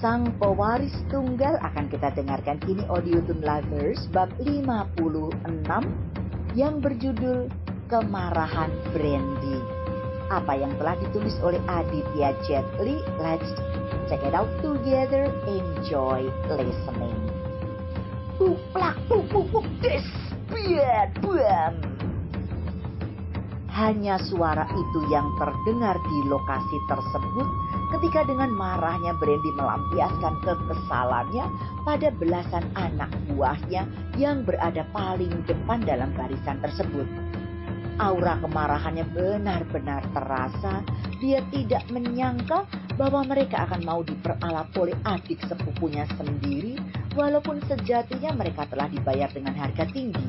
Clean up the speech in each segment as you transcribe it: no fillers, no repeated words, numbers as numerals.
Sang Pewaris Tunggal akan kita dengarkan kini Audiotune Lovers bab 56 yang berjudul Kemarahan Brandy. Apa yang telah ditulis oleh Aditya Jetli. Let's check it out together. Enjoy listening. Buplak buk des bian buam. Hanya suara itu yang terdengar di lokasi tersebut ketika dengan marahnya Brandy melampiaskan kekesalannya pada belasan anak buahnya yang berada paling depan dalam barisan tersebut. Aura kemarahannya benar-benar terasa. Dia tidak menyangka bahwa mereka akan mau diperalat oleh adik sepupunya sendiri, walaupun sejatinya mereka telah dibayar dengan harga tinggi.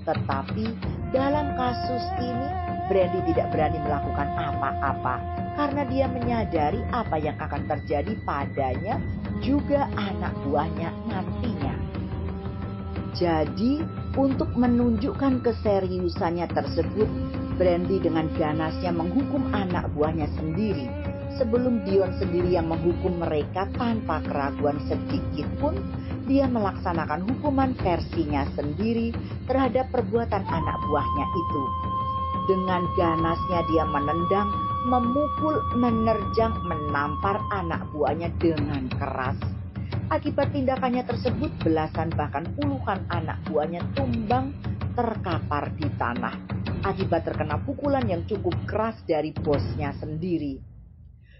Tetapi dalam kasus ini, Brandy tidak berani melakukan apa-apa karena dia menyadari apa yang akan terjadi padanya juga anak buahnya nantinya. Jadi, untuk menunjukkan keseriusannya tersebut, Brandy dengan ganasnya menghukum anak buahnya sendiri. Sebelum Dion sendiri yang menghukum mereka tanpa keraguan sedikit pun, dia melaksanakan hukuman versinya sendiri terhadap perbuatan anak buahnya itu. Dengan ganasnya dia menendang, memukul, menerjang, menampar anak buahnya dengan keras. Akibat tindakannya tersebut, belasan bahkan puluhan anak buahnya tumbang terkapar di tanah akibat terkena pukulan yang cukup keras dari bosnya sendiri.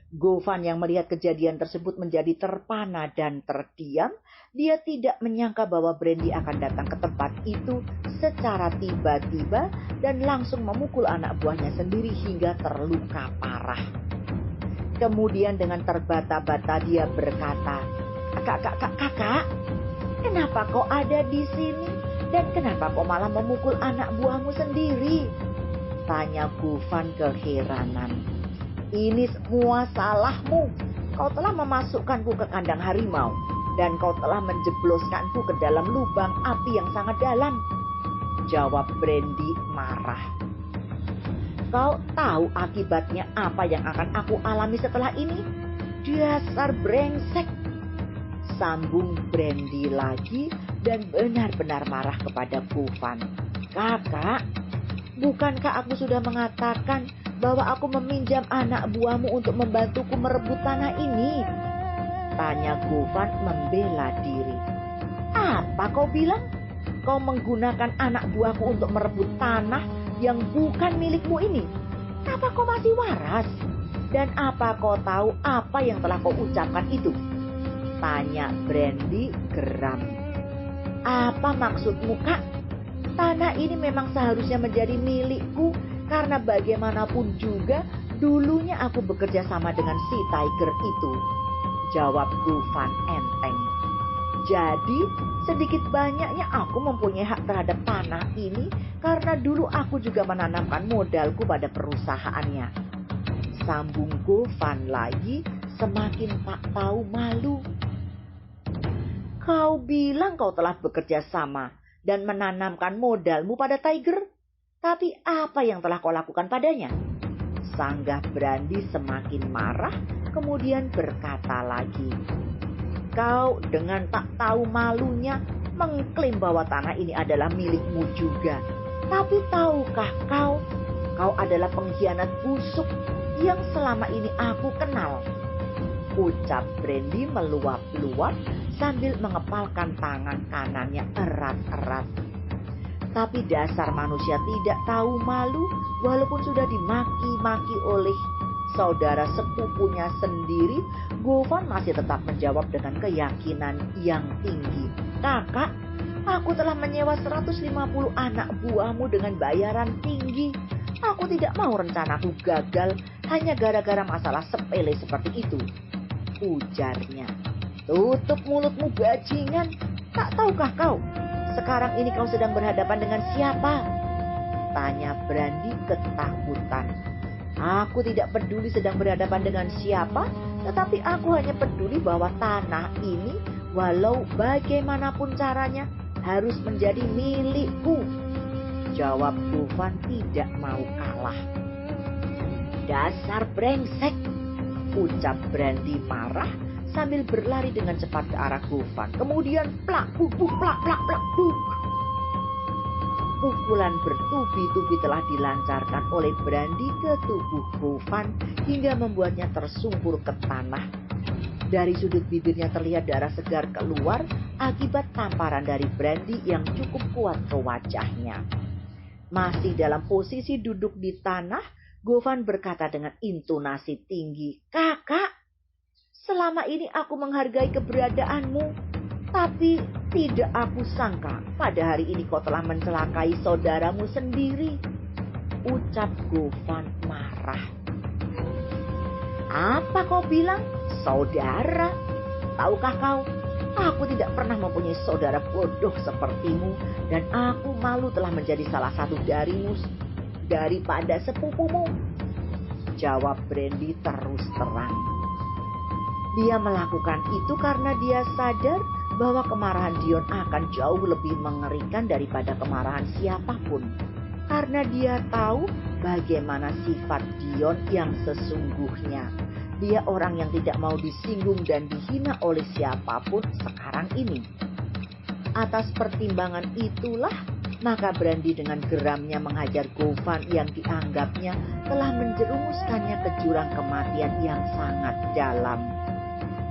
Govan yang melihat kejadian tersebut menjadi terpana dan terdiam. Dia tidak menyangka bahwa Brandy akan datang ke tempat itu secara tiba-tiba dan langsung memukul anak buahnya sendiri hingga terluka parah. Kemudian dengan terbata-bata dia berkata, Kakak, kenapa kau ada di sini? Dan kenapa kau malah memukul anak buahmu sendiri? Tanya Govan keheranan. Ini semua salahmu. Kau telah memasukkanku ke kandang harimau. Dan kau telah menjebloskanku ke dalam lubang api yang sangat dalam. Jawab Brandy marah. Kau tahu akibatnya apa yang akan aku alami setelah ini? Dasar brengsek. Sambung Brandy lagi dan benar-benar marah kepada Govan. Kakak, bukankah aku sudah mengatakan bahwa aku meminjam anak buahmu untuk membantuku merebut tanah ini? Tanya Govan membela diri. Apa kau bilang? Kau menggunakan anak buahku untuk merebut tanah yang bukan milikmu ini? Apa kau masih waras? Dan apa kau tahu apa yang telah kau ucapkan itu? Tanya Brandy geram. Apa maksudmu, Kak? Tanah ini memang seharusnya menjadi milikku karena bagaimanapun juga dulunya aku bekerja sama dengan si Tiger itu. Jawab Govan enteng. Jadi sedikit banyaknya aku mempunyai hak terhadap tanah ini karena dulu aku juga menanamkan modalku pada perusahaannya. Sambung Govan lagi semakin tak tahu malu. Kau bilang kau telah bekerja sama dan menanamkan modalmu pada Tiger. Tapi apa yang telah kau lakukan padanya? Sanggah Brandy semakin marah, kemudian berkata lagi. Kau dengan tak tahu malunya mengklaim bahwa tanah ini adalah milikmu juga. Tapi tahukah kau adalah pengkhianat busuk yang selama ini aku kenal. Ucap Brandy meluap-luap sambil mengepalkan tangan kanannya erat-erat. Tapi dasar manusia tidak tahu malu, walaupun sudah dimaki-maki oleh saudara sepupunya sendiri, Govan masih tetap menjawab dengan keyakinan yang tinggi. Kakak, aku telah menyewa 150 anak buahmu dengan bayaran tinggi. Aku tidak mau rencanaku gagal hanya gara-gara masalah sepele seperti itu. Ujarnya. Tutup mulutmu bajingan. Tak tahukah kau? Sekarang ini kau sedang berhadapan dengan siapa? Tanya Brandy ketakutan. Aku tidak peduli sedang berhadapan dengan siapa, tetapi aku hanya peduli bahwa tanah ini, walau bagaimanapun caranya, harus menjadi milikku. Jawab Govan tidak mau kalah. Dasar brengsek, ucap Brandy marah sambil berlari dengan cepat ke arah Govan. Kemudian plak, buk, buk, plak, plak, plak, buk. Pukulan bertubi-tubi telah dilancarkan oleh Brandy ke tubuh Govan hingga membuatnya tersungkur ke tanah. Dari sudut bibirnya terlihat darah segar keluar akibat tamparan dari Brandy yang cukup kuat ke wajahnya. Masih dalam posisi duduk di tanah, Govan berkata dengan intonasi tinggi, "Kakak, selama ini aku menghargai keberadaanmu, tapi tidak aku sangka pada hari ini kau telah mencelakai saudaramu sendiri," ucap Govan marah. "Apa kau bilang? Saudara? Tahukah kau, aku tidak pernah mempunyai saudara bodoh sepertimu, dan aku malu telah menjadi salah satu darimu daripada sepupumu," jawab Brandy terus terang. Dia melakukan itu karena dia sadar bahwa kemarahan Dion akan jauh lebih mengerikan daripada kemarahan siapapun. Karena dia tahu bagaimana sifat Dion yang sesungguhnya. Dia orang yang tidak mau disinggung dan dihina oleh siapapun sekarang ini. Atas pertimbangan itulah, maka Brandy dengan geramnya menghajar Govan yang dianggapnya telah menjerumuskannya ke jurang kematian yang sangat dalam.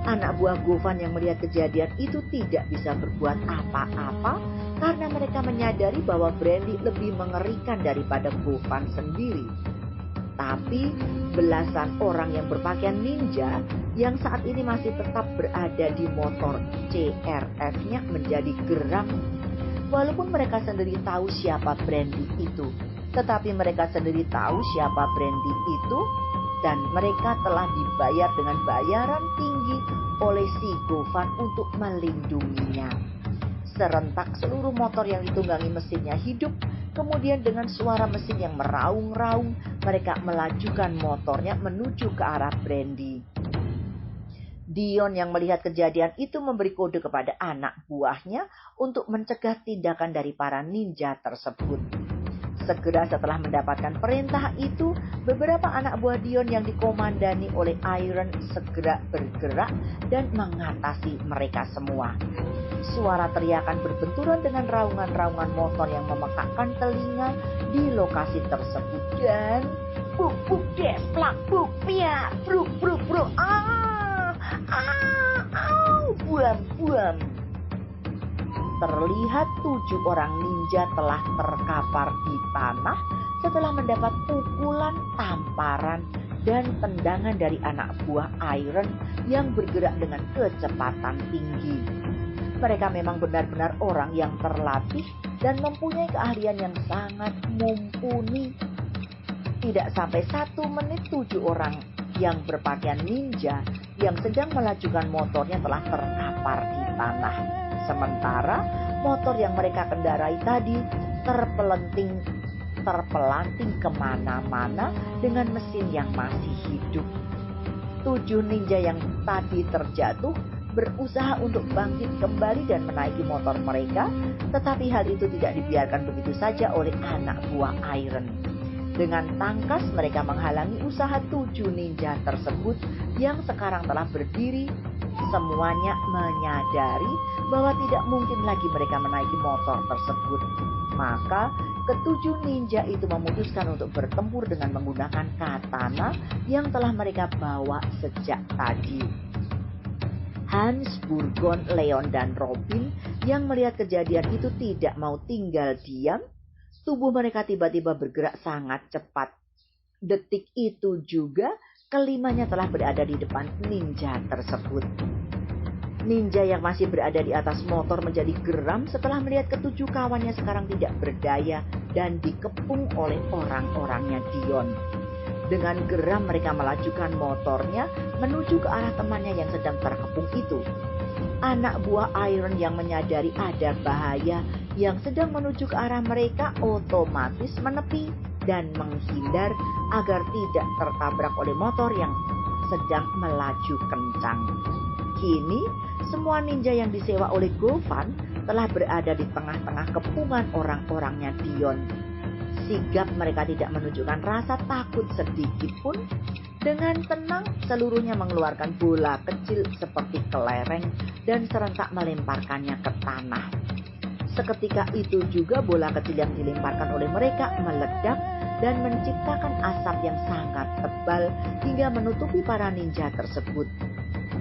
Anak buah Govan yang melihat kejadian itu tidak bisa berbuat apa-apa karena mereka menyadari bahwa Brandy lebih mengerikan daripada Govan sendiri. Tapi belasan orang yang berpakaian ninja yang saat ini masih tetap berada di motor CRF-nya menjadi geram. Walaupun mereka sendiri tahu siapa Brandy itu, tetapi mereka sendiri tahu siapa Brandy itu, dan mereka telah dibayar dengan bayaran tinggi oleh si Govan untuk melindunginya. Serentak seluruh motor yang ditunggangi mesinnya hidup. Kemudian dengan suara mesin yang meraung-raung, mereka melajukan motornya menuju ke arah Brandy. Dion yang melihat kejadian itu memberi kode kepada anak buahnya untuk mencegah tindakan dari para ninja tersebut. Segera setelah mendapatkan perintah itu, beberapa anak buah Dion yang dikomandani oleh Iron segera bergerak dan mengatasi mereka semua. Suara teriakan berbenturan dengan raungan-raungan motor yang memekakkan telinga di lokasi tersebut. Dan buk buk des plak buk pia bruk bruk bruk buam buam. Terlihat 7 orang ninja telah terkapar di tanah setelah mendapat pukulan, tamparan, dan tendangan dari anak buah Iron yang bergerak dengan kecepatan tinggi. Mereka memang benar-benar orang yang terlatih dan mempunyai keahlian yang sangat mumpuni. Tidak sampai 1 menit 7 orang yang berpakaian ninja yang sedang melajukan motornya telah terkapar di tanah. Sementara motor yang mereka kendarai tadi terpelanting kemana-mana dengan mesin yang masih hidup. 7 ninja yang tadi terjatuh berusaha untuk bangkit kembali dan menaiki motor mereka, tetapi hal itu tidak dibiarkan begitu saja oleh anak buah Iron. Dengan tangkas mereka menghalangi usaha 7 ninja tersebut yang sekarang telah berdiri. Semuanya menyadari bahwa tidak mungkin lagi mereka menaiki motor tersebut. Maka ke-7 ninja itu memutuskan untuk bertempur dengan menggunakan katana yang telah mereka bawa sejak tadi. Hans, Burgon, Leon, dan Robin yang melihat kejadian itu tidak mau tinggal diam. Tubuh mereka tiba-tiba bergerak sangat cepat. Detik itu juga kelimanya telah berada di depan ninja tersebut. Ninja yang masih berada di atas motor menjadi geram setelah melihat ke-7 kawannya sekarang tidak berdaya dan dikepung oleh orang-orangnya Dion. Dengan geram mereka melajukan motornya menuju ke arah temannya yang sedang terkepung itu. Anak buah Iron yang menyadari ada bahaya yang sedang menuju ke arah mereka otomatis menepi dan menghindar agar tidak tertabrak oleh motor yang sedang melaju kencang. Kini semua ninja yang disewa oleh Govan telah berada di tengah-tengah kepungan orang-orangnya Dion. Sigap mereka tidak menunjukkan rasa takut sedikit pun. Dengan tenang, seluruhnya mengeluarkan bola kecil seperti kelereng dan serentak melemparkannya ke tanah. Seketika itu juga bola kecil yang dilemparkan oleh mereka meledak dan menciptakan asap yang sangat tebal hingga menutupi para ninja tersebut.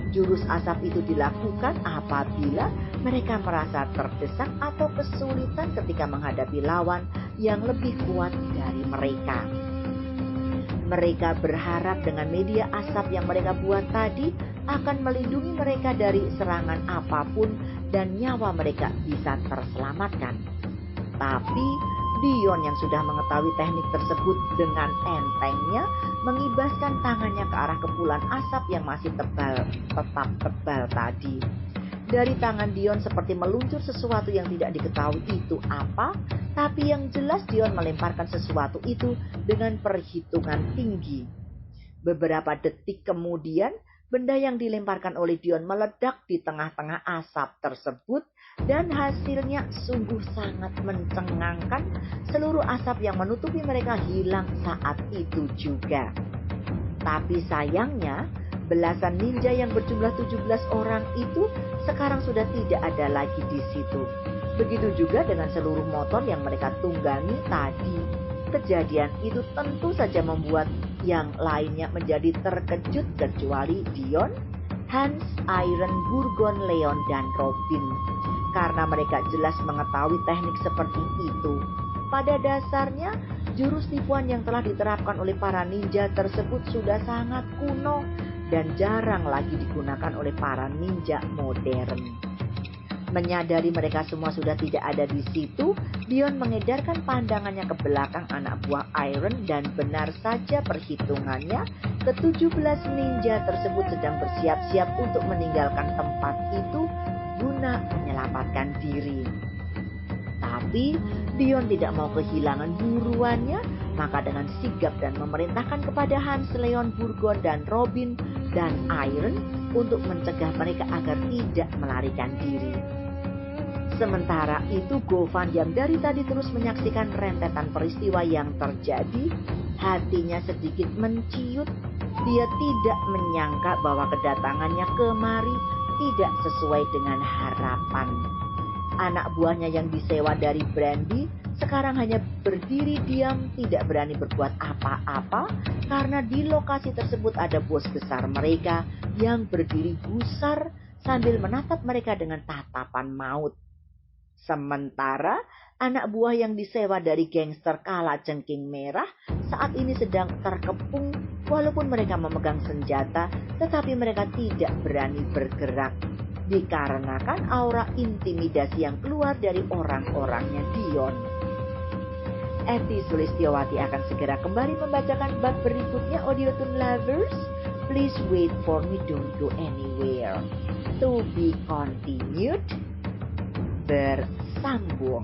Jurus asap itu dilakukan apabila mereka merasa terdesak atau kesulitan ketika menghadapi lawan yang lebih kuat dari mereka. Mereka berharap dengan media asap yang mereka buat tadi akan melindungi mereka dari serangan apapun dan nyawa mereka bisa terselamatkan. Tapi Dion yang sudah mengetahui teknik tersebut dengan entengnya mengibaskan tangannya ke arah kepulan asap yang masih tetap tebal tadi. Dari tangan Dion seperti meluncur sesuatu yang tidak diketahui itu apa, tapi yang jelas Dion melemparkan sesuatu itu dengan perhitungan tinggi. Beberapa detik kemudian, benda yang dilemparkan oleh Dion meledak di tengah-tengah asap tersebut dan hasilnya sungguh sangat mencengangkan. Seluruh asap yang menutupi mereka hilang saat itu juga. Tapi sayangnya, belasan ninja yang berjumlah 17 orang itu sekarang sudah tidak ada lagi di situ. Begitu juga dengan seluruh motor yang mereka tunggangi tadi. Kejadian itu tentu saja membuat yang lainnya menjadi terkejut kecuali Dion, Hans, Iron, Burgon, Leon, dan Robin. Karena mereka jelas mengetahui teknik seperti itu. Pada dasarnya, jurus tipuan yang telah diterapkan oleh para ninja tersebut sudah sangat kuno dan jarang lagi digunakan oleh para ninja modern. Menyadari mereka semua sudah tidak ada di situ, Dion mengedarkan pandangannya ke belakang anak buah Iron dan benar saja perhitungannya, ke-17 ninja tersebut sedang bersiap-siap untuk meninggalkan tempat itu guna menyelamatkan diri. Tapi Dion tidak mau kehilangan buruannya, maka dengan sigap dan memerintahkan kepada Hans, Leon, Burgon, dan Robin dan Iron untuk mencegah mereka agar tidak melarikan diri. Sementara itu Govan yang dari tadi terus menyaksikan rentetan peristiwa yang terjadi, hatinya sedikit menciut. Dia tidak menyangka bahwa kedatangannya kemari tidak sesuai dengan harapan. Anak buahnya yang disewa dari Brandy sekarang hanya berdiri diam, tidak berani berbuat apa-apa karena di lokasi tersebut ada bos besar mereka yang berdiri gusar sambil menatap mereka dengan tatapan maut. Sementara anak buah yang disewa dari gangster Kala Jengking Merah saat ini sedang terkepung walaupun mereka memegang senjata, tetapi mereka tidak berani bergerak dikarenakan aura intimidasi yang keluar dari orang-orangnya Dion. Eti Sulistyowati akan segera kembali membacakan bab berikutnya Audiothon Lovers. Please wait for me, don't go anywhere. To be continued. Bersambung.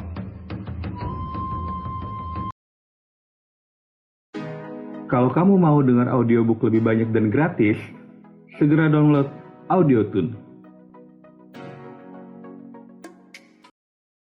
Kalau kamu mau dengar audiobook lebih banyak dan gratis, segera download Audiothon.